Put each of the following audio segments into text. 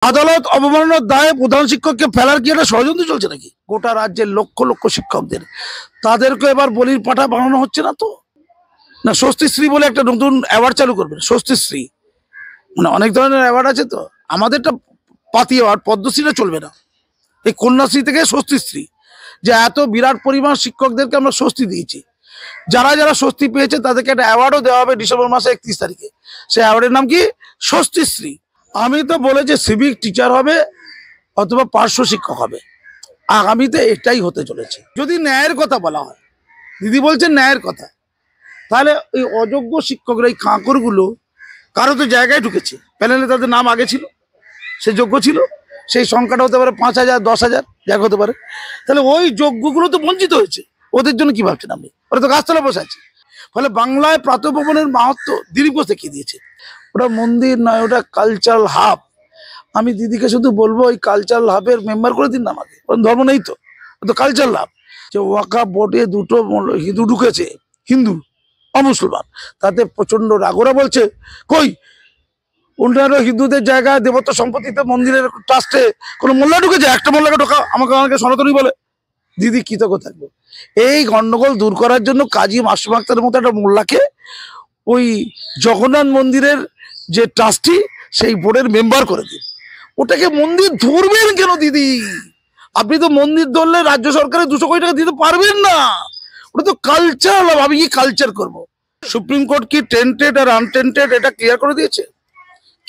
আদালত অবমাননার দায়ে প্রধান শিক্ষককে ফেলার কি একটা ষড়যন্ত্র চলছে নাকি? গোটা রাজ্যের লক্ষ লক্ষ শিক্ষকদের তাদেরকে এবার বলির পাঠা বানানো হচ্ছে না তো? না স্বস্তিশ্রী বলে একটা নতুন অ্যাওয়ার্ড চালু করবেন, স্বস্তিশ্রী। মানে অনেক ধরনের অ্যাওয়ার্ড আছে, তো আমাদেরটা পাতি অ্যাওয়ার্ড, পদ্মশ্রীটা চলবে না। এই কন্যাশ্রী থেকে স্বস্তিশ্রী, যে এত বিরাট পরিমাণ শিক্ষকদেরকে আমরা স্বস্তি দিয়েছি, যারা যারা স্বস্তি পেয়েছে তাদেরকে একটা অ্যাওয়ার্ডও দেওয়া হবে ডিসেম্বর মাসে 31 তারিখে। সেই অ্যাওয়ার্ডের নাম কি? স্বস্তিশ্রী। আমি তো বলেছি সিভিক টিচার হবে অথবা পার্শ্ব শিক্ষক হবে, আগামীতে এটাই হতে চলেছে। যদি ন্যায়ের কথা বলা হয়, দিদি বলছেন ন্যায়ের কথা, তাহলে এই অযোগ্য শিক্ষকরা, এই কাঁকরগুলো কারো তো জায়গায় ঢুকেছে, প্যানেলে তাদের নাম আগে ছিল, সে যোগ্য ছিল, সেই সংখ্যাটা হতে পারে 5,000 10,000 জায়গা হতে পারে। তাহলে ওই যোগ্যগুলো তো বঞ্চিত হয়েছে, ওদের জন্য কি ভাবছেন আপনি? ওরা তো গাছতলা বসে আছে। ফলে বাংলায় প্রাতঃভ্রমণের মাহাত্ম দিলীপ ঘোষ দেখিয়ে দিয়েছে। ওটা মন্দির নয়, ওটা কালচারাল হাব। আমি দিদিকে শুধু বলবো ওই কালচারাল হাবের মেম্বার করে দিন না আমাকে। ধর্ম নেই তো, তো কালচারাল হাব। যে ওয়াকা বোর্ডে দুটো হিন্দু ঢুকেছে, হিন্দু অমুসলমান, তাতে প্রচন্ড রাগ। ওরা বলছে কই অন্যান্য হিন্দুদের জায়গায় দেবত্ব সম্পত্তিতে মন্দিরের ট্রাস্টে কোনো মোল্লা ঢুকেছে? একটা মোল্লাকে ঢোকা, আমাকে সনাতনী বলে। দিদি কৃতজ্ঞ থাকবো। এই গন্ডগোল দূর করার জন্য কাজী মাসুম আক্তারের মতো একটা মোল্লাকে ওই জগন্নাথ মন্দিরের যে ট্রাস্টি সেই বোর্ডের মেম্বার করে দিন। ওটাকে মন্দির ধরবেন কেন দিদি? আপনি তো মন্দির ধরলে রাজ্য সরকারের 200 কোটি টাকা দিতে পারবেন না। ওটা তো কালচার। আমি কি কালচার করব? সুপ্রিম কোর্ট কি টেন্টেড আর আনটেন্টেড এটা ক্লিয়ার করে দিয়েছে।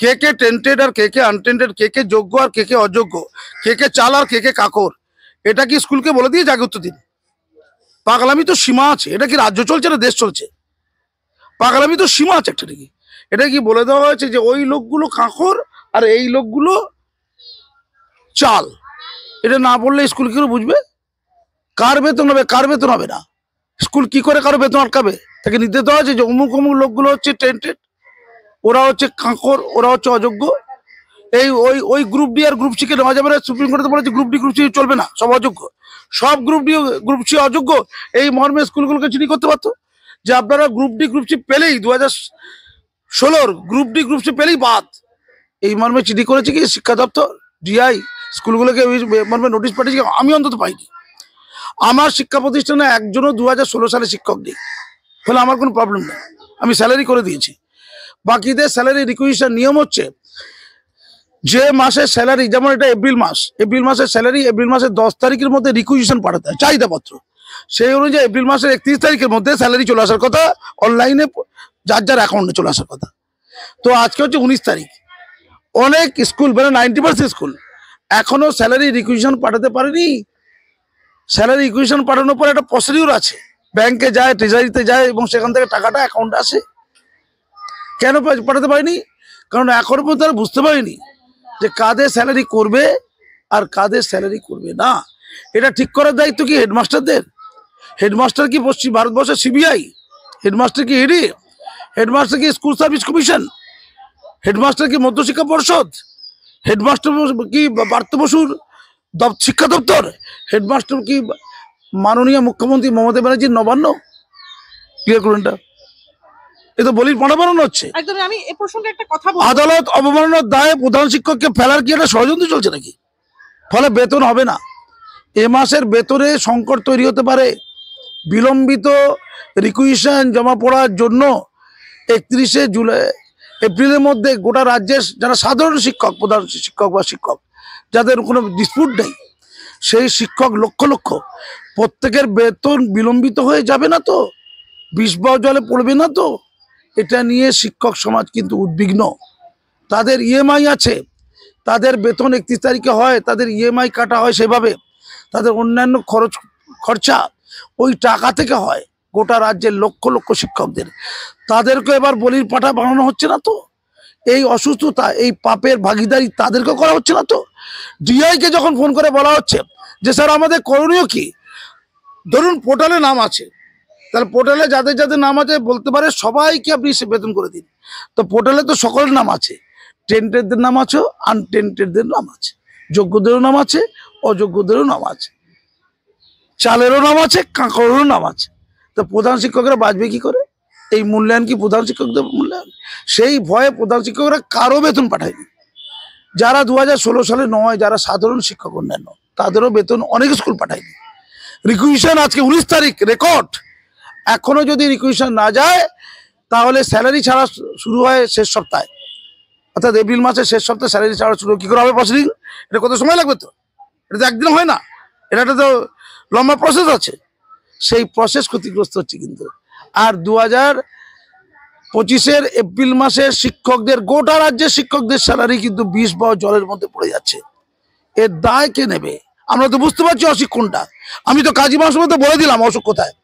কে কে টেন্টেড আর কে কে আনটেন্টেড, কে কে যোগ্য আর কে কে অযোগ্য, কে কে চাল আর কে কে কাকর, এটা কি স্কুলকে বলে দিয়ে জাগে উত্তর দিন। পাগলামি তো সীমা আছে। এটা কি রাজ্য চলছে না দেশ চলছে? পাগলামি তো সীমা আছে একটা নাকি? এটা কি বলে দেওয়া হয়েছে যে ওই লোকগুলো কাকর আর এই লোকগুলো চাল? এটা না বললে স্কুল কি করে বুঝবে কার বেতন হবে কার বেতন হবে না? স্কুল কি করে কারো বেতন আটকাবে? তাকে নির্দেশ দেওয়া আছে যে অমুক অমুক লোকগুলো হচ্ছে টেন্টেড, ওরা হচ্ছে কাঁকর, ওরা হচ্ছে অযোগ্য। এই ওই ওই গ্রুপ ডি আর গ্রুপ সি কে নেওয়া যাবে না। সুপ্রিম কোর্টে বলেছে গ্রুপ ডি গ্রুপ সি চলবে না, সব অযোগ্য, সব গ্রুপ ডি গ্রুপ সি অযোগ্য। এই মর্মে স্কুলগুলোকে চিঠি করতে পারতো যে আপনারা গ্রুপ ডি গ্রুপ সি পেলেই 2016 গ্রুপ ডি গ্রুপ সি পেলেই বাদ। এই মর্মে চিঠি করেছে কি শিক্ষা দপ্তর, ডিআই স্কুলগুলোকে ওই মর্মে নোটিশ পাঠিয়েছে। আমি অন্তত পাইনি। আমার শিক্ষা প্রতিষ্ঠানে একজনও 2016 সালে শিক্ষক নেই। ফলে আমার কোনো প্রবলেম নেই, আমি স্যালারি করে দিয়েছি। বাকিদের স্যালারি রিকুইজিশন নিয়ম হচ্ছে যে মাসের স্যালারি, যেমন এটা এপ্রিল মাস, এপ্রিল মাসের স্যালারি এপ্রিল মাসের 10 তারিখের মধ্যে রিকুইজিশন পাঠাতে হয়, চাহিদাপত্র। সেই অনুযায়ী এপ্রিল মাসের 31 তারিখের মধ্যে স্যালারি চলে আসার কথা, অনলাইনে যার যার অ্যাকাউন্টে চলে আসার কথা। তো আজকে হচ্ছে 19 তারিখ। অনেক স্কুল মানে 90% স্কুল এখনো স্যালারি রিকুইজিশন পাঠাতে পারেনি। স্যালারি রিকুইজিশন পাঠানোর পর একটা প্রসিডিউর আছে, ব্যাংকে যায়, ট্রেজারিতে যায় এবং সেখান থেকে টাকাটা অ্যাকাউন্টে আসে। কেন পাঠাতে পারেনি? কারণ এখনো পর্যন্ত তারা বুঝতে পারেনি যে কাদের স্যালারি করবে আর কাদের স্যালারি করবে না। এটা ঠিক করার দায়িত্ব কি হেডমাস্টারদের? হেডমাস্টার কি পশ্চিম ভারতবর্ষের সিবিআই? হেডমাস্টার কি ইডি? হেডমাস্টার কি স্কুল সার্ভিস কমিশন? হেডমাস্টার কি মধ্যশিক্ষা পর্ষদ? হেডমাস্টার কি পার্থ বসুর শিক্ষা দপ্তর? হেডমাস্টার কি মাননীয় মুখ্যমন্ত্রী মমতা ব্যানার্জির নবান্ন? ক্লিয়ার করুন এটা। এ তো বলির পাঠা বানানো হচ্ছে। আমি এই প্রসঙ্গে একটা কথা বলবো। আদালত অবমাননার দায়ে প্রধান শিক্ষককে ফেলার কি একটা ষড়যন্ত্র চলছে নাকি? ফলে বেতন হবে না। এ মাসের বেতনে সংকট তৈরি হতে পারে। বিলম্বিত রিকুইজিশন জমা পড়ার জন্য 31শে জুলাই এপ্রিলের মধ্যে গোটা রাজ্যের যারা সাধারণ শিক্ষক, প্রধান শিক্ষক বা শিক্ষক যাদের কোনো ডিসপিউট নেই, সেই শিক্ষক লক্ষ লক্ষ, প্রত্যেকের বেতন বিলম্বিত হয়ে যাবে না তো? বিষ জলে পড়বে না তো? এটা নিয়ে শিক্ষক সমাজ কিন্তু উদ্বিগ্ন। তাদের ইএমআই আছে, তাদের বেতন 31 তারিখে হয়, তাদের ইএমআই কাটা হয়, সেভাবে তাদের অন্যান্য খরচা ওই টাকা থেকে হয়। গোটা রাজ্যের লক্ষ লক্ষ শিক্ষকদের তাদেরকে এবার বলির পাঠা বানানো হচ্ছে না তো? এই অসুস্থতা, এই পাপের ভাগিদারি তাদেরকে করা হচ্ছে না তো? ডিআইকে যখন ফোন করে বলা হচ্ছে যে স্যার আমাদের করণীয় কি, ধরুন পোর্টালে নাম আছে, তাহলে পোর্টালে যাদের যাদের নাম আছে বলতে পারে সবাইকে আপনি সে বেতন করে দিন। তো পোর্টালে তো সকলের নাম আছে, টেন্টেডদের নাম আছে, আনটেন্টেডদের নাম আছে, যোগ্যদেরও নাম আছে, অযোগ্যদেরও নাম আছে, চালেরও নাম আছে, কাঁকড়েরও নাম আছে। তো প্রধান শিক্ষকরা বাঁচবে কি করে? এই মূল্যায়ন কি প্রধান শিক্ষকদের মূল্যায়ন? সেই ভয়ে প্রধান শিক্ষকরা কারো বেতন পাঠায়নি। যারা 2016 সালে নয়, যারা সাধারণ শিক্ষক অন্যান্য, তাদেরও বেতন অনেক স্কুল পাঠায়নি। রিকুইশন আজকে 19 তারিখ রেকর্ড, এখনো যদি রিকুইশন না যায় তাহলে স্যালারি ছাড়া শুরু হয় শেষ সপ্তাহে, অর্থাৎ এপ্রিল মাসের শেষ সপ্তাহে স্যালারি ছাড়া শুরু। কি করে হবে প্রসিডিং? এটা কত সময় লাগবে? তো এটা তো একদিন হয় না, এটা তো লম্বা প্রসেস আছে। সেই প্রসেস ক্ষতিগ্রস্ত হচ্ছে কিন্তু। আর 2025-এর এপ্রিল মাসে শিক্ষকদের, গোটা রাজ্যের শিক্ষকদের স্যালারি কিন্তু 20 বাও জলের মধ্যে পড়ে যাচ্ছে। এর দায় কে নেবে? আমরা তো বুঝতে পারছি অসুখ কোনটা। আমি তো কাজী মাসুমে তো বলে দিলাম অসুখ কোথায়,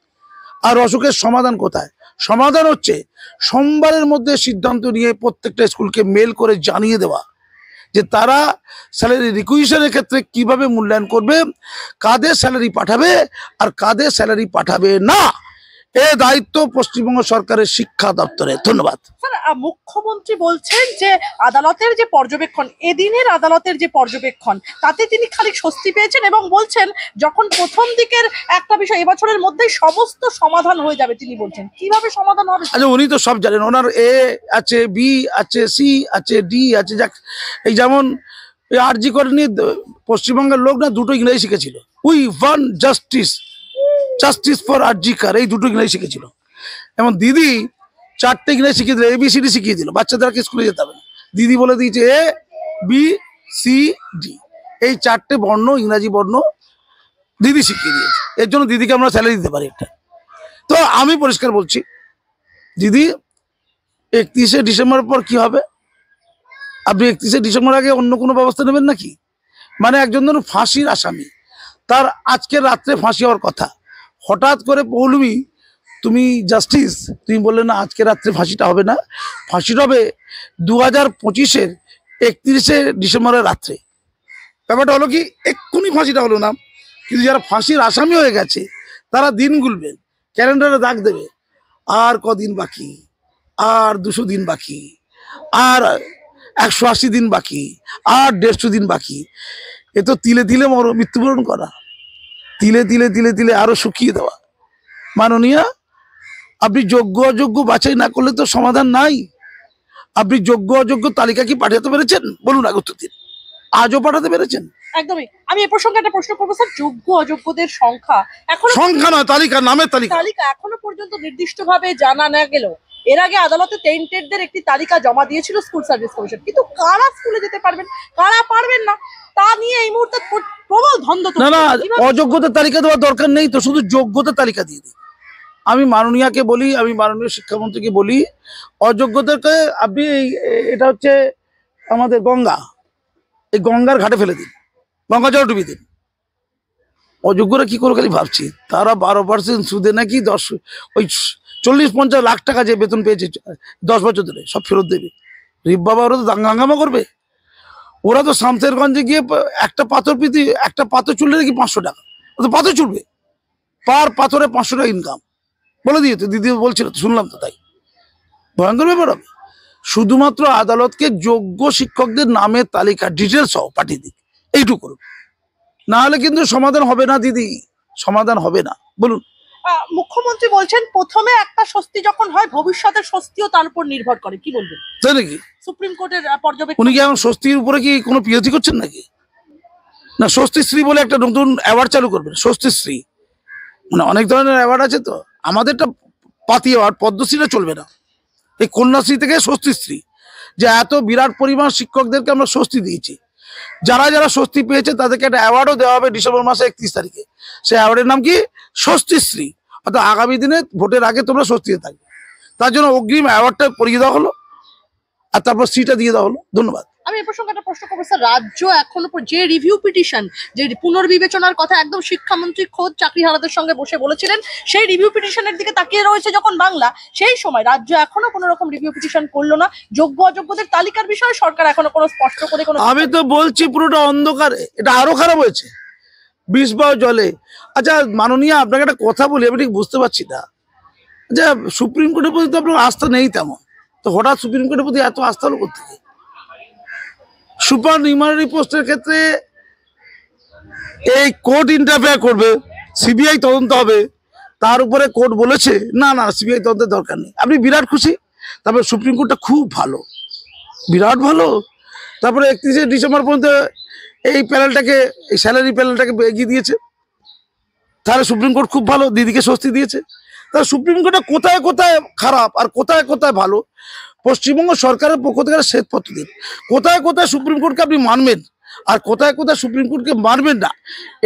আর অসুখের সমাধান কোথায়। সমাধান হচ্ছে সোমবারের মধ্যে সিদ্ধান্ত নিয়ে প্রত্যেকটা স্কুলকে মেল করে জানিয়ে দেওয়া যে তারা স্যালারি রিকুইশনের ক্ষেত্রে কিভাবে মূল্যায়ন করবে, কাদের স্যালারি পাঠাবে আর কাদের স্যালারি পাঠাবে না। এ দায়িত্ব পশ্চিমবঙ্গ সরকারের শিক্ষা দপ্তরে। ধন্যবাদ। স্যার, মুখ্যমন্ত্রী বলছেন যে আদালতের যে পর্যবেক্ষণ, এদিনের আদালতের যে পর্যবেক্ষণ, তাতে তিনি খালি স্বস্তি পেয়েছেন এবং বলছেন যখন প্রথম দিকের একটা বিষয় এবছরের মধ্যেই সমস্ত সমাধান হয়ে যাবে। তিনি বলছেন কিভাবে সমাধান হবে। আচ্ছা, উনি তো সব জানেন, ওনার এ আছে, বি আছে, সি আছে, ডি আছে। যাক, এই যেমন আরজি করে নিয়ে পশ্চিমবঙ্গের লোক না দুটো ইংরেজি শিখেছিল, we want justice, justice for RG Kar, এই দুটো ইংরেজি শিখেছিল। এবং দিদি 4টে ইংরেজি শিখিয়ে দিল, ABCD শিখিয়ে দিল, বাচ্চাদেরকে স্কুলে যেতে হবে না। দিদি বলে দিয়েছে A B C D, এই 4টে বর্ণ, ইংরাজি বর্ণ দিদি শিখিয়ে দিয়েছে। এর জন্য দিদিকে আমরা স্যালারি দিতে পারি একটা। তো আমি পরিষ্কার বলছি, দিদি 31শে ডিসেম্বরের পর কি হবে? আপনি 31শে ডিসেম্বর আগে অন্য কোনো ব্যবস্থা নেবেন নাকি? মানে একজন ধরুন ফাঁসির আসামি, তার আজকের রাত্রে ফাঁসি হওয়ার কথা, হঠাৎ করে পৌলমী তুমি জাস্টিস, তুমি বললে না আজকে রাত্রে ফাঁসিটা হবে না, ফাঁসিটা হবে 2025-এর 31শে ডিসেম্বরের রাত্রে। ব্যাপারটা হলো কি, এক্ষুনি ফাঁসিটা হলো না, কিন্তু যারা ফাঁসির আসামি হয়ে গেছে তারা দিন গুনবেন, ক্যালেন্ডারে দাগ দেবে, আর কদিন বাকি, আর 200 দিন বাকি, আর 180 দিন বাকি, আর 150 দিন বাকি। এ তো তিলে তিলে মৃত্যুবরণ করা, তিলে তিলে তিলে তিলে আরো শুকিয়ে দেওয়া। মাননীয়া, আপনি যোগ্য অযোগ্য বাছাই না করলে তো সমাধান নাই। আপনি যোগ্য অযোগ্য তালিকা কি পাঠাতে পেরেছেন? বলুন, আগত দিন আজও পাঠাতে পেরেছেন? একদমই। আমি এ প্রসঙ্গে একটা প্রশ্ন করবো স্যার, যোগ্য অযোগ্যদের সংখ্যা এখনো, সংখ্যা নয়, তালিকা, নামের তালিকা। তালিকা এখনো পর্যন্ত নির্দিষ্টভাবে জানা না গেলেও এর আগে আদালতে টেন্টেডদের একটি তালিকা জমা দিয়েছিল স্কুল সার্ভিস কমিশন, কিন্তু কারা স্কুলে যেতে পারবেন, কারা পারবেন না, তা নিয়ে এই মুহূর্তে প্রবল দ্বন্দ্ব। না না, অযোগ্যতার তালিকা দেওয়ার দরকার নেই তো, শুধু যোগ্যতার তালিকা দিয়ে দিই। আমি মাননীয়াকে বলি, আমি মাননীয় শিক্ষামন্ত্রীকে বলি, অযোগ্যতাকে আপনি এটা হচ্ছে আমাদের গঙ্গা, এই গঙ্গার ঘাটে ফেলে দিন, গঙ্গা জল ডুবিয়ে দিন। অযোগ্যরা কি করে খালি ভাবছি, তারা 12% সুদে নাকি 40-50 লাখ টাকা যে বেতন পেয়েছে 10 বছর ধরে সব ফেরত দেবে। রিপ বাবা, ওরা তো দাঙ্গাঙ্গামা করবে। ওরা তো শামসেরগঞ্জে গিয়ে একটা পাথর পিতি, একটা পাথর চুললে নাকি 500 টাকা, ও তো পাথর চুলবে, পার পাথরে 500 টাকা ইনকাম বলে দিয়ে তো দিদি বলছিল, তো শুনলাম তো, তাই ভয়ঙ্কর ব্যাপার হবে। শুধুমাত্র আদালতকে যোগ্য শিক্ষকদের নামের তালিকা ডিটেলস সহ পাঠিয়ে দিক, এইটুকু করুন, না হলে কিন্তু সমাধান হবে না দিদি, সমাধান হবে না। বলুন। মুখ্যমন্ত্রী বলছেন প্রথমে একটা স্বস্তি যখন হয়, ভবিষ্যতের স্বস্তিও তার উপর নির্ভর করে। কি বলবেন? তাই নাকি? সুপ্রিম কোর্টের পর্যবেক্ষণ। উনি কি এখন স্বস্তির উপরে কি কোনো পিএইচডি করছেন নাকি? না, স্বস্তিশ্রী বলে একটা নতুন অ্যাওয়ার্ড চালু করবেন, স্বস্তিশ্রী। মানে অনেক ধরনের অ্যাওয়ার্ড আছে, তো আমাদেরটা পাতি অ্যাওয়ার্ড, পদ্মশ্রীটা চলবে না, এই কন্যাশ্রী থেকে স্বস্তিশ্রী, যে এত বিরাট পরিমাণ শিক্ষকদেরকে আমরা স্বস্তি দিয়েছি। যারা যারা স্বস্তি পেয়েছে তাদেরকে একটা অ্যাওয়ার্ডও দেওয়া হবে ডিসেম্বর মাসে 31 তারিখে। সেই অ্যাওয়ার্ডের নাম কি? স্বস্তিশ্রী। অর্থাৎ আগামী দিনে ভোটের আগে তোমরা স্বস্তিতে থাকবে, তার জন্য অগ্রিম অ্যাওয়ার্ডটা পরিয়ে দেওয়া হলো, আর তারপর সিটা দিয়ে দেওয়া হলো। ধন্যবাদ। আমি এই প্রসঙ্গে একটা প্রশ্ন করবো স্যার, রাজ্য এখনো যে রিভিউ পিটিশন, যে পুনর্বিবেচনার কথা একদম শিক্ষামন্ত্রী খোদ চাকরিহারাদের সঙ্গে বসে বলেছিলেন, সেই রিভিউ পিটিশনের দিকে তাকিয়ে রয়েছে যখন বাংলা, সেই সময় রাজ্য এখনো কোনো রকম রিভিউ পিটিশন করলো না। যোগ্য অযোগ্যদের তালিকার বিষয়ে সরকার এখনো কোনো স্পষ্ট করে কোনো, আমি তো বলছি পুরোটা অন্ধকারে, এটা আরো খারাপ হয়েছে, 20 বাও জলে। আচ্ছা মাননীয়, আপনাকে একটা কথা বলি, আমি ঠিক বুঝতে পারছি না, যে সুপ্রিম কোর্টের প্রতি তো আপনার আস্থা নেই তেমন, তো হঠাৎ সুপ্রিম কোর্টের প্রতি এত আস্থা হলো কোথেকে? সুপার নিউমারি পোস্টের ক্ষেত্রে এই কোর্ট ইন্টারফেয়ার করবে, সিবিআই তদন্ত হবে, তার উপরে কোর্ট বলেছে না না সিবিআই তদন্তের দরকার নেই। আপনি বিরাট খুশি, তারপরে সুপ্রিম কোর্টটা খুব ভালো, বিরাট ভালো, তারপরে 31শে ডিসেম্বর পর্যন্ত এই প্যানেলটাকে, এই স্যালারি প্যানেলটাকে এগিয়ে দিয়েছে। তাহলে সুপ্রিম কোর্ট খুব ভালো, দিদিকে স্বস্তি দিয়েছে। তাহলে সুপ্রিম কোর্টে কোথায় কোথায় খারাপ আর কোথায় কোথায় ভালো, পশ্চিমবঙ্গ সরকারের পক্ষ থেকে শ্বেতপত্র দিন। কোথায় কোথায় সুপ্রিম কোর্টকে আপনি মানবেন আর কোথায় কোথায় সুপ্রিম কোর্টকে মানবেন না,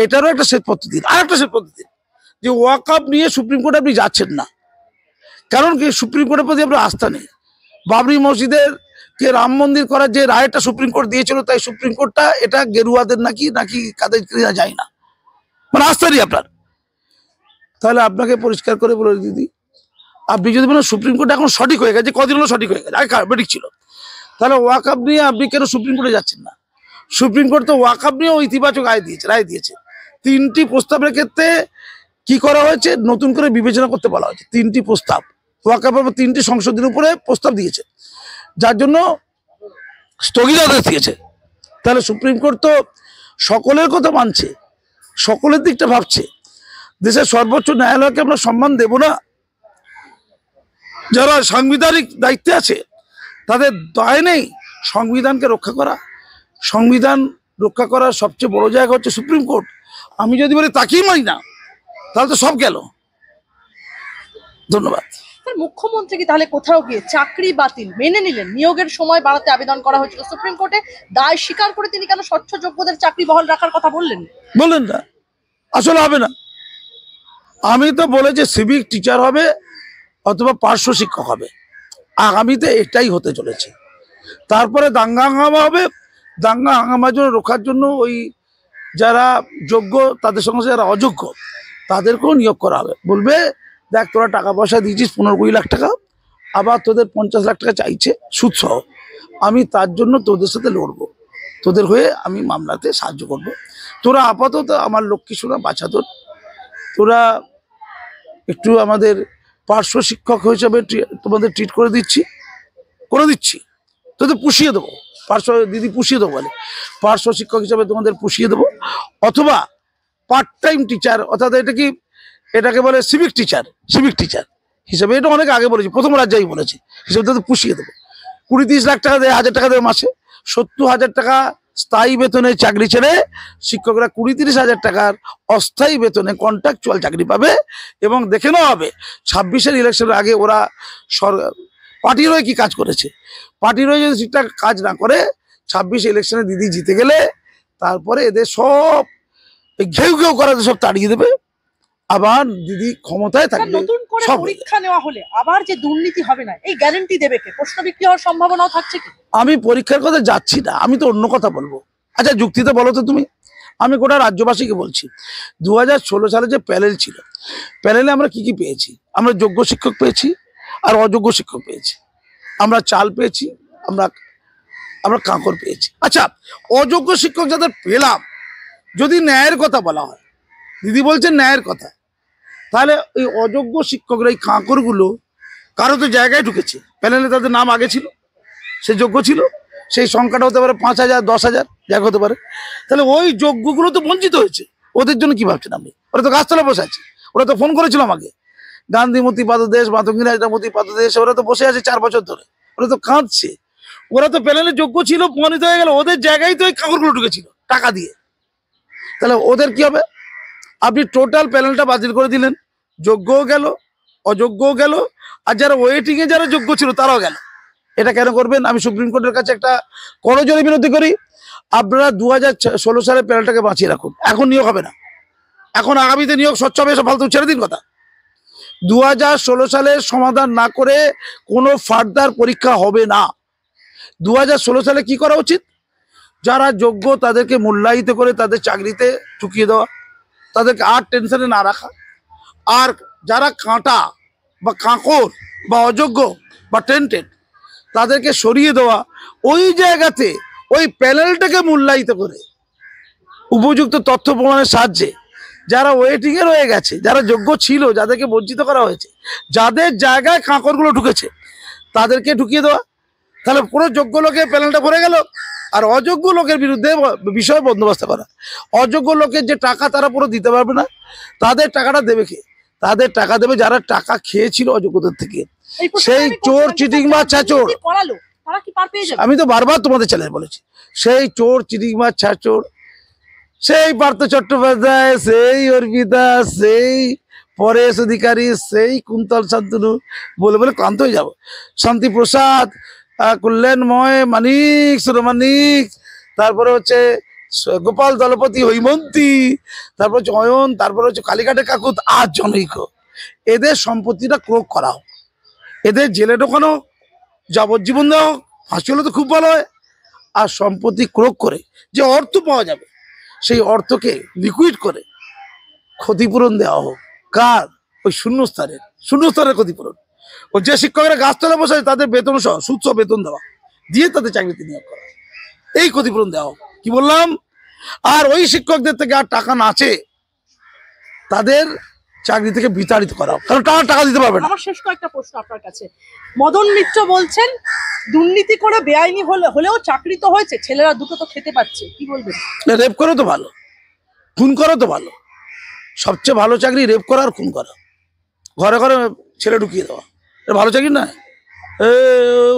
এটারও একটা শ্বেতপত্র দিন। আর একটা শ্বেতপত্র দিন যে ওয়াকআপ নিয়ে সুপ্রিম কোর্টে আপনি যাচ্ছেন না, কারণ কি সুপ্রিম কোর্টের প্রতি আপনার আস্থা নেই। বাবরি মসজিদের কে রাম মন্দির করার যে রায়টা সুপ্রিম কোর্ট দিয়েছিল, তাই সুপ্রিম কোর্টটা এটা গেরুয়াদের নাকি নাকি কাদের কিনা যায় না, মানে আস্থা নেই আপনার। তাহলে আপনাকে পরিষ্কার করে বলে দিদি, আপনি যদি বলেন সুপ্রিম কোর্ট এখন সঠিক হয়ে গেছে, কদিন হলো সঠিক হয়ে গেছে, আগে বেঠিক ছিল, তাহলে ওয়াকআপ নিয়ে আপনি কেন সুপ্রিম কোর্টে যাচ্ছেন না? সুপ্রিম কোর্ট তো ওয়াকআপ নিয়েও ইতিবাচক রায় দিয়েছে। 3টি প্রস্তাবের ক্ষেত্রে কি করা হয়েছে, নতুন করে বিবেচনা করতে বলা হয়েছে। 3টি প্রস্তাব ওয়াকআপের 3টি সংসদের উপরে প্রস্তাব দিয়েছে, যার জন্য স্থগিতাদেশ দিয়েছে। তাহলে সুপ্রিম কোর্ট তো সকলের কথা মানছে, সকলের দিকটা ভাবছে। দেশের সর্বোচ্চ ন্যায়ালয়কে আমরা সম্মান দেব না? যারা সাংবিধানিক দায়িত্বে আছে তাদের দায় নেই সংবিধানকে রক্ষা করা? সংবিধান রক্ষা করার সবচেয়ে বড় জায়গা হচ্ছে সুপ্রিম কোর্ট। আমি যদি বলি তাকেই মানি না, তাহলে তো সব গেল। ধন্যবাদ। স্যার, মুখ্যমন্ত্রী কি তাহলে কোথাও গিয়ে চাকরি বাতিল মেনে নিলেন? নিয়োগের সময় বাড়াতে আবেদন করা হয়েছিল সুপ্রিম কোর্টে, দায় স্বীকার করে তিনি কেন স্বচ্ছ যোগ্যদের চাকরি বহাল রাখার কথা বললেন? বললেন না, আসলে হবে না। আমি তো বলেছি সিভিক টিচার হবে অথবা পার্শ্ব শিক্ষক হবে, আগামীতে এটাই হতে চলেছে। তারপরে দাঙ্গা হাঙ্গামা হবে, দাঙ্গা হাঙ্গামার জন্য রোখার জন্য ওই যারা যোগ্য তাদের সঙ্গে যারা অযোগ্য তাদেরকেও নিয়োগ করা হবে। বলবে দেখ তোরা টাকা পয়সা দিয়েছিস 15-20 লাখ টাকা, আবার তোদের 50 লাখ টাকা চাইছে সুদ সহ, আমি তার জন্য তোদের সাথে লড়বো, তোদের হয়ে আমি মামলাতে সাহায্য করব। তোরা আপাতত আমার লক্ষ্মী সোনা বাছা, তোরা একটু আমাদের পার্শ্ব শিক্ষক হিসাবে তোমাদের ট্রিট করে দিচ্ছি, তোদের পুষিয়ে দেবো, পার্শ্ব দিদি পুষিয়ে দেবো বলে, পার্শ্ব শিক্ষক হিসাবে তোমাদের পুষিয়ে দেবো, অথবা পার্ট টাইম টিচার, অর্থাৎ এটাকে বলে সিভিক টিচার হিসাবে, এটা অনেক আগে বলেছি, প্রথম রাজ্যেই বলেছি, হিসাবে তাদের পুষিয়ে দেবো। 20-30 লাখ টাকা দেয়, 1000 টাকা দেবে মাসে, 70,000 টাকা স্থায়ী বেতনে চাকরি ছেড়ে শিক্ষকরা 20-30 হাজার টাকার অস্থায়ী বেতনে কন্ট্রাকচুয়াল চাকরি পাবে। এবং দেখে নেওয়া হবে 26-এর ইলেকশনের আগে ওরা পার্টির হয়ে কি কাজ করেছে। পার্টির হয়ে যদি ঠিকঠাক কাজ না করে 26 ইলেকশনে দিদি জিতে গেলে তারপরে এদের সব ঘেউ ঘেউ করা সব তাড়িয়ে দেবে, আবার দিদি ক্ষমতায় থাকবে। নতুন করে পরীক্ষা নেওয়া হলে আবার যে দুর্নীতি হবে না, এই গ্যারান্টি দেবে কে? প্রশ্ন বিক্রি হওয়ার সম্ভাবনাও থাকছে কি? আমি পরীক্ষার কথা যাচ্ছি না, আমি তো অন্য কথা বলবো। আচ্ছা যুক্তিতে বলো তো তুমি, আমি গোটা রাজ্যবাসীকে বলছি 2016 সালে যে প্যানেল ছিল, প্যানেলে আমরা কি কি পেয়েছি? আমরা যোগ্য শিক্ষক পেয়েছি আর অযোগ্য শিক্ষক পেয়েছি, আমরা চাল পেয়েছি, আমরা কাঁকর পেয়েছি। আচ্ছা অযোগ্য শিক্ষক যাদের পেলাম, যদি ন্যায়ের কথা বলা হয়, দিদি বলছেন ন্যায়ের কথা, তাহলে এই অযোগ্য শিক্ষকরা এই কাঁকরগুলো কারো তো জায়গায় ঢুকেছে, প্যানেলে তাদের নাম আগে ছিল, সে যোগ্য ছিল, সেই সংখ্যাটা হতে পারে 5,000, 10,000 জায়গা হতে পারে। তাহলে ওই যোগ্যগুলো তো বঞ্চিত হয়েছে, ওদের জন্য কি ভাবছেন আপনি? ওরা তো গাছতলা বসে আছে, ওরা তো ফোন করেছিল আমাকে, গান্ধীমতি পাদদেশ, মাতঙ্গিনী হাজরামতি পাদদেশ, ওরা তো বসে আছে 4 বছর ধরে, ওরা তো কাঁদছে। ওরা তো প্যানেলে যোগ্য ছিল, প্রমাণিত হয়ে গেল, ওদের জায়গায় তো ওই কাঁকরগুলো ঢুকেছিল টাকা দিয়ে, তাহলে ওদের কি হবে? আপনি টোটাল প্যানেলটা বাতিল করে দিলেন, যোগ্যও গেল, অযোগ্যও গেল, আর যারা ওয়েটিং এ যারা যোগ্য ছিল তারাও গেল। এটা কেন করবেন? আমি সুপ্রিম কোর্টের কাছে একটা করজোড়ে বিনতি করি, আপনারা 2016 সালের প্যানেলটাকে বাঁচিয়ে রাখুন, এখন নিয়োগ হবে না, এখন আগামীতে নিয়োগ স্বচ্ছ হবে, এসব ফালতু ছেড়ে দিন কথা। 2016 সালের সমাধান না করে কোনো ফার্দার পরীক্ষা হবে না। 2016 সালে কি করা উচিত? যারা যোগ্য তাদেরকে মূল্যায়িত করে তাদের চাকরিতে ঢুকিয়ে দেওয়া, তাদেরকে আর টেনশনে না রাখা, আর যারা কাঁটা বা কাঁকর বা অযোগ্য বা টেন্টেড তাদেরকে সরিয়ে দেওয়া, ওই জায়গাতে ওই প্যানেলটাকে মূল্যায়িত করে উপযুক্ত তথ্য প্রমাণের সাহায্যে যারা ওয়েটিং এ রয়ে গেছে, যারা যোগ্য ছিল, যাদেরকে বঞ্চিত করা হয়েছে, যাদের জায়গায় কাঁকরগুলো ঢুকেছে তাদেরকে ঢুকিয়ে দেওয়া। তাহলে পুরো যোগ্য লোকের প্যানেলটা ভরে গেল, আর অযোগ্য লোকের বিরুদ্ধে বিষয় বন্দোবস্ত করা। অযোগ্য লোকের যে টাকা তারা পুরো দিতে পারবে না, তাদের টাকাটা দেবে কে? তাদের টাকা দেবে যারা টাকা খেয়েছিল অযোগ্যদের থেকে, সেই চোর চিটিং বা চাচোর। তারা কি পার পেয়ে যাবে? আমি তো বারবার তোমাদের চ্যানেলে বলেছি, সেই চোর চিটিংবাজ ছাচোর, সেই পার্থ চট্টোপাধ্যায়, সেই অর্পিতা, সেই পরেশ অধিকারী, সেই কুন্তল শান্তনু, বলে বলে ক্লান্ত হয়ে যাব। শান্তি প্রসাদ, কল্যাণময়, মানিক, সুরমানিক, তারপরে হচ্ছে গোপাল দলপতি, হৈমন্তী, তারপর হচ্ছে অয়ন, তারপরে হচ্ছে কালীঘাটের কাকুত, আর জনৈক। এদের সম্পত্তিটা ক্রোক করা হোক, এদের জেলে ঢোকানো, যাবজ্জীবন দেওয়া হোক, ফাঁসি হলে তো খুব ভালো হয়। আর সম্পত্তি ক্রোক করে যে অর্থ পাওয়া যাবে, সেই অর্থকে লিকুইড করে ক্ষতিপূরণ দেওয়া হোক। কার? ওই শূন্যস্থানের ক্ষতিপূরণ। ও যে শিক্ষকরা গাছতলা বসে তাদের বেতন সহ সুদ সহ বেতন দেওয়া, দিয়ে তাদের চাকরিতে নিয়োগ করা, এই ক্ষতিপূরণ দেওয়া হোক। কি বললাম? আর ওই শিক্ষকদের থেকে আর টাকা না আছে তাদের চাকরি থেকে বিতাড়িত করা হোক, কারণ টাকা দিতে পারবে না। আমার শেষ কয়েকটা প্রশ্ন আপনার কাছে। মদন মিত্র বলছেন দুর্নীতি করে বেআইনি হলেও চাকরি তো হয়েছে, ছেলেরা দুটো তো খেতে পাচ্ছে, কি বলবেন? রেপ করো তো ভালো, খুন করো তো ভালো। সবচেয়ে ভালো চাকরি রেপ করা আর খুন করা, ঘরে ঘরে ছেলে ঢুকিয়ে দেওয়া, এটা ভালো চাকরি না।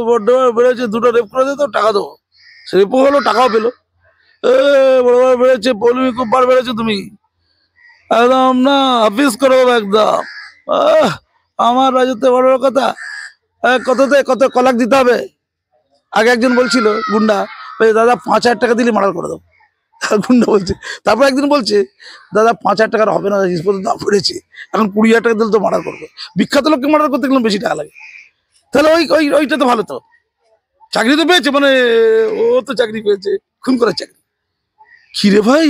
বড্ড বেড়েছে, দুটো রেপ করে দিত, টাকা দেবো, সে রেপও হলো, টাকাও পেলো। বড় বড় বেড়েছে, পৌলমি খুব বার বেড়েছে, তুমি একদম না হাফিজ করো একদম। আমার রাজত্বে বড় বড় কথা, কততে কত কলাক দিতে হবে। আগে একজন বলছিল গুন্ডা, দাদা 5,000 টাকা দিলে মার্ডার করে দেবো, গুন্ডা বলছে। তারপর একদিন বলছে, দাদা 5,000 টাকার হবে না, জিনিসপত্র দাম বেড়েছে, এখন 20,000 টাকা দিলে তো মার্ডার করবে। বিখ্যাত লোককে মার্ডার করতে গেলে বেশি টাকা লাগে। তাহলে ওইটা তো ভালো, তো চাকরি তো পেয়েছে, মানে ও তো চাকরি পেয়েছে, খুন করার চাকরি। কিরে ভাই,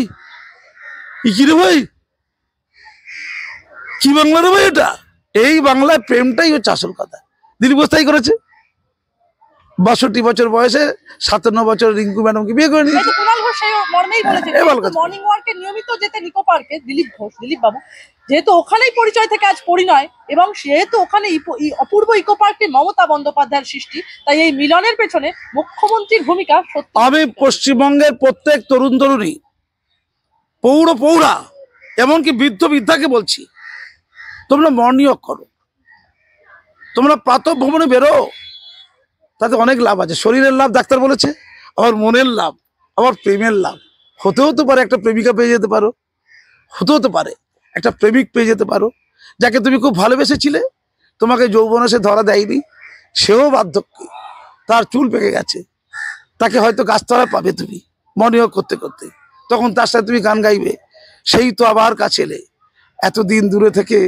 কিরে ভাই, কি বাংলা রে ভাই এটা? এই বাংলায় প্রেমটাই হচ্ছে আসল কথা। দিলীপ ঘোষ তাই করেছে, 62 বছর বয়সে 57 বছর রিঙ্কু ম্যাডামকে বিয়ে করে নিয়েছে। কুণাল ঘোষ সেই মর্মেই বলেছে, মর্নিং ওয়ার্কে নিয়মিত যেতে নিকো পার্কে দিলীপ বাবু, যেহেতু ওখানেই পরিচয় থেকে আজ পরিণয়, এবং সেহেতু ওখানে অপূর্ব ইকো পার্কটি মমতা বন্দ্যোপাধ্যায়ের সৃষ্টি, তাই এই মিলনের পেছনে মুখ্যমন্ত্রীর ভূমিকা সত্যি। আমি পশ্চিমবঙ্গের প্রত্যেক তরুণ তরুণী, পৌরা, এমনকি বৃদ্ধ বৃদ্ধাকে বলছি, তোমরা মর্নিং ওয়াক করো, তোমরা প্রাতঃ ভ্রমণে বেরো, তাতে অনেক লাভ আছে। শরীরের লাভ ডাক্তার বলেছে, আবার মনের লাভ, আবার প্রেমের লাভ। হতে পারে একটা প্রেমিকা পেয়ে যেতে পারো, হতে পারে একটা প্রেমিক পেয়ে যেতে পারো, যাকে তুমি খুব ভালোবেসেছিলে, তোমাকে যৌবনে সে ধরা দেয়নি, সেও বার্ধক্যে, তার চুল পেকে গেছে, তাকে হয়তো গাছতলায় পাবে তুমি মর্নিং ওয়াক করতে করতে, তখন তার সাথে তুমি গান গাইবে, সেই তো আবার কাছে এলে, এতদিন দূরে থেকে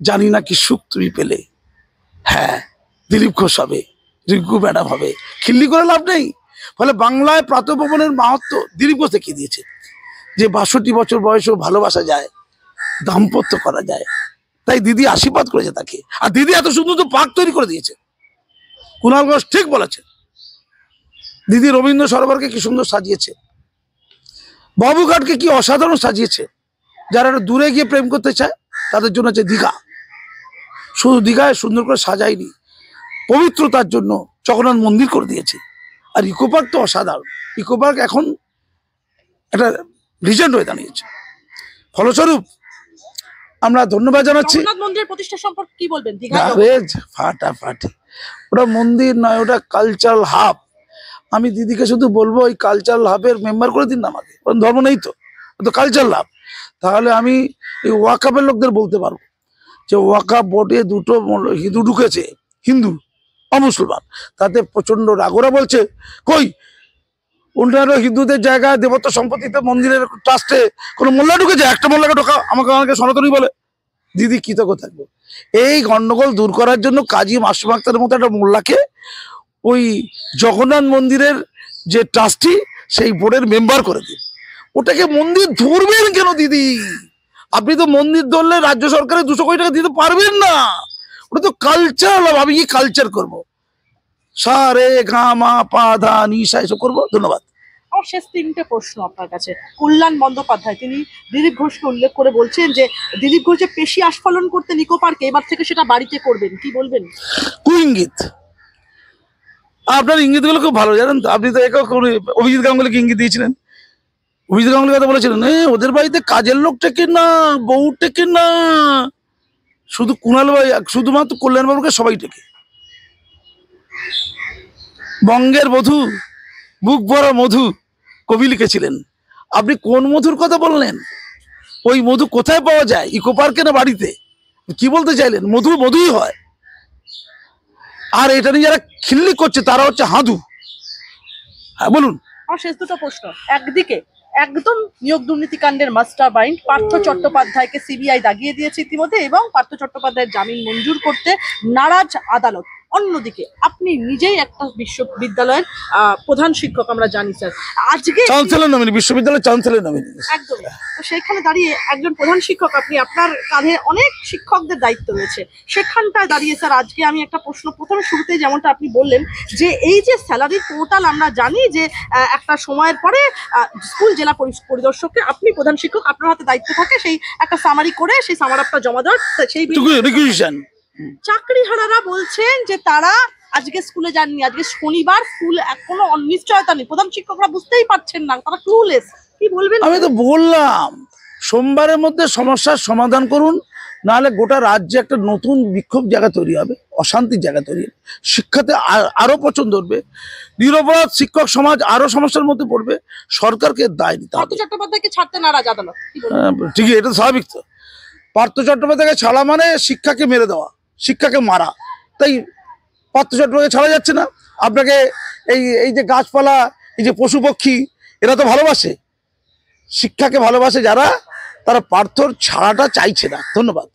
জানি না কি সুখ তুমি পেলে। হ্যাঁ, দিলীপ ঘোষ হবে, রিঙ্কু ম্যাডাম হবে, খিল্লি করে লাভ নেই। ফলে বাংলায় প্রাতঃভ্রমণের মাহাত্ম দিলীপ ঘোষ দেখিয়ে দিয়েছে, যে 62 বছর বয়সেও ভালোবাসা যায়, দাম্পত্য করা যায়। তাই দিদি আশীর্বাদ করেছে তাকে, আর দিদি এত সুন্দর তো পার্ক তৈরি করে দিয়েছে। কুণাল ঘোষ ঠিক বলেছে, দিদি রবীন্দ্র সরোবরকে কি সুন্দর সাজিয়েছে, বাবুঘাটকে কি অসাধারণ সাজিয়েছে। যারা একটু দূরে গিয়ে প্রেম করতে চায় তাদের জন্য আছে দীঘা, শুধু দীঘায় সুন্দর করে সাজায়নি, পবিত্রতার জন্য জগন্নাথ মন্দির করে দিয়েছে। আর ইকো পার্ক তো অসাধারণ, ইকো পার্ক এখন একটা লিজেন্ড হয়ে দাঁড়িয়েছে। ফলস্বরূপ আমরা ধন্যবাদ জানাচ্ছি। জগন্নাথ মন্দিরের প্রতিষ্ঠা সম্পর্কে কি বলবেন? ফাটাফাটি, ওটা মন্দির নয়, ওটা কালচারাল হাব। আমি দিদিকে শুধু বলবো, ওই কালচারাল হাবের মেম্বার করে দিন না আমাকে, ধর্ম নেই তো, তো কালচারাল হাব। তাহলে আমি এই ওয়াকাফের লোকদের বলতে পারবো যে ওয়াকাফ বোর্ডে দুটো হিন্দু ঢুকেছে, হিন্দু অমুসলমান, তাতে প্রচন্ড রাগ। ওরা বলছে কই অন্যান্য হিন্দুদের জায়গায় দেবত্ব সম্পত্তিতে মন্দিরের ট্রাস্টে কোনো মোল্লা ঢুকেছে? একটা মোল্লাকে ঢোকা, আমাকে সনাতনী বলে। দিদি কৃতজ্ঞ থাকবো, এই গন্ডগোল দূর করার জন্য কাজী মাসুম আক্তারের মতো একটা মোল্লাকে ওই জগন্নাথ মন্দিরের যে ট্রাস্টি সেই বোর্ডের মেম্বার করে দিন। ওটাকে মন্দির ধরবেন কেন দিদি? আপনি তো মন্দির ধরলে রাজ্য সরকারের 200 কোটি টাকা দিতে পারবেন না, ওটা তো কালচার। আমি কি কালচার করবো? সারে গা মা পা ধা নিশা এসব করবো। ধন্যবাদ। আমার শেষ 3টে প্রশ্ন আপনার কাছে। কল্যাণ বন্দ্যোপাধ্যায় তিনি দিলীপ ঘোষকে উল্লেখ করে বলছেন যে দিলীপ ঘোষ যে পেশি আস্ফালন করতে নিকো পার্কে, এবার থেকে সেটা বাড়িতে করবেন, কি বলবেন? কুইঙ্গিত, আপনার ইঙ্গিত গুলো খুব ভালো জানেন তো। আপনি তো অভিজিৎ গাঙ্গুলিকে ইঙ্গিত দিয়েছিলেন, অভিজিৎ গাঙ্গুলির কথা বলেছিলেন, ওদের বাড়িতে কাজের লোক টেকে না, বউ টেকে না, শুধু কুণাল ভাই, শুধুমাত্র কল্যাণ বাবুকে সবাই টেকে। বঙ্গের মধু, বুক ভরা মধু কবি লিখেছিলেন। আপনি কোন মধুর কথা বললেন? ওই মধু কোথায় পাওয়া যায়? ইকো পার্কে না বাড়িতে? কি বলতে চাইলেন? মধু মধুই হয়। আর এটা নিয়ে যারা খিল্লি করছে তারা হচ্ছে হাঁদু। হ্যাঁ বলুন। আমার শেষ দুটো প্রশ্ন। একদিকে একদম নিয়োগ দুর্নীতিকাণ্ডের মাস্টার মাইন্ড পার্থ চট্টোপাধ্যায়কে সিবিআই দাগিয়ে দিয়েছে ইতিমধ্যে, এবং পার্থ চট্টোপাধ্যায়ের জামিন মঞ্জুর করতে নারাজ আদালত। অন্যদিকে আপনি নিজেই একটা বিশ্ববিদ্যালয়ের প্রধান শিক্ষক, আমরা জানি স্যার। আজকে চ্যান্সেলর নমিনি, বিশ্ববিদ্যালয়ের চ্যান্সেলর নমিনি। একদম। তো সেইখানে দাঁড়িয়ে একজন প্রধান শিক্ষক আপনি, আপনার কাঁধে অনেক শিক্ষকদের দায়িত্ব রয়েছে, সেখানটায় দাঁড়িয়ে স্যার আজকে আমি একটা প্রশ্ন, প্রথমে শুরুতেই যেমনটা আপনি বললেন যে এই যে স্যালারি পোর্টাল, আমরা জানি যে একটা সময়ের পরে স্কুল জেলা পরিদর্শককে, আপনি প্রধান শিক্ষক, আপনার হাতে দায়িত্ব থাকে সেই একটা সামারি করে সেই সামার আপটা জমা দেওয়ার। সেই রিকুইজিশন চাকরিহারারা বলছেন যে তারা আজকে স্কুলে যাননি, আজকে শনিবার, স্কুল কোনো অনিশ্চয়তা নেই, প্রধান শিক্ষকরা বুঝতেই পারছেন না, তারা ক্লুলেস। কি বলবেন? আমি তো বললাম সোমবারের মধ্যে সমস্যার সমাধান করুন, নাহলে গোটা রাজ্যে একটা নতুন বিক্ষোভ জায়গা তৈরি হবে, অশান্তির জায়গা তৈরি হবে, শিক্ষাতে আরো পছন্দ হবে, নিরপরাধ শিক্ষক সমাজ আরো সমস্যার মধ্যে পড়বে। সরকারকে দায় নিতে পার্থ হবে। চট্টোপাধ্যায়কে ছাড়তে নারাজ আদালত। কি বলবেন? ঠিকই, এটা তো স্বাভাবিক। তো পার্থ চট্টোপাধ্যায়কে ছাড়া মানে শিক্ষাকে মেরে দেওয়া, শিক্ষাকে মারা। তাই পার্থ চট্টোপাধ্যায় ছাড়া যাচ্ছে না। আপনাকে এই এই যে গাছপালা, এই যে পশু পক্ষী, এরা তো ভালোবাসে, শিক্ষাকে ভালোবাসে যারা, তারা পার্থর ছাড়াটা চাইছে না। ধন্যবাদ।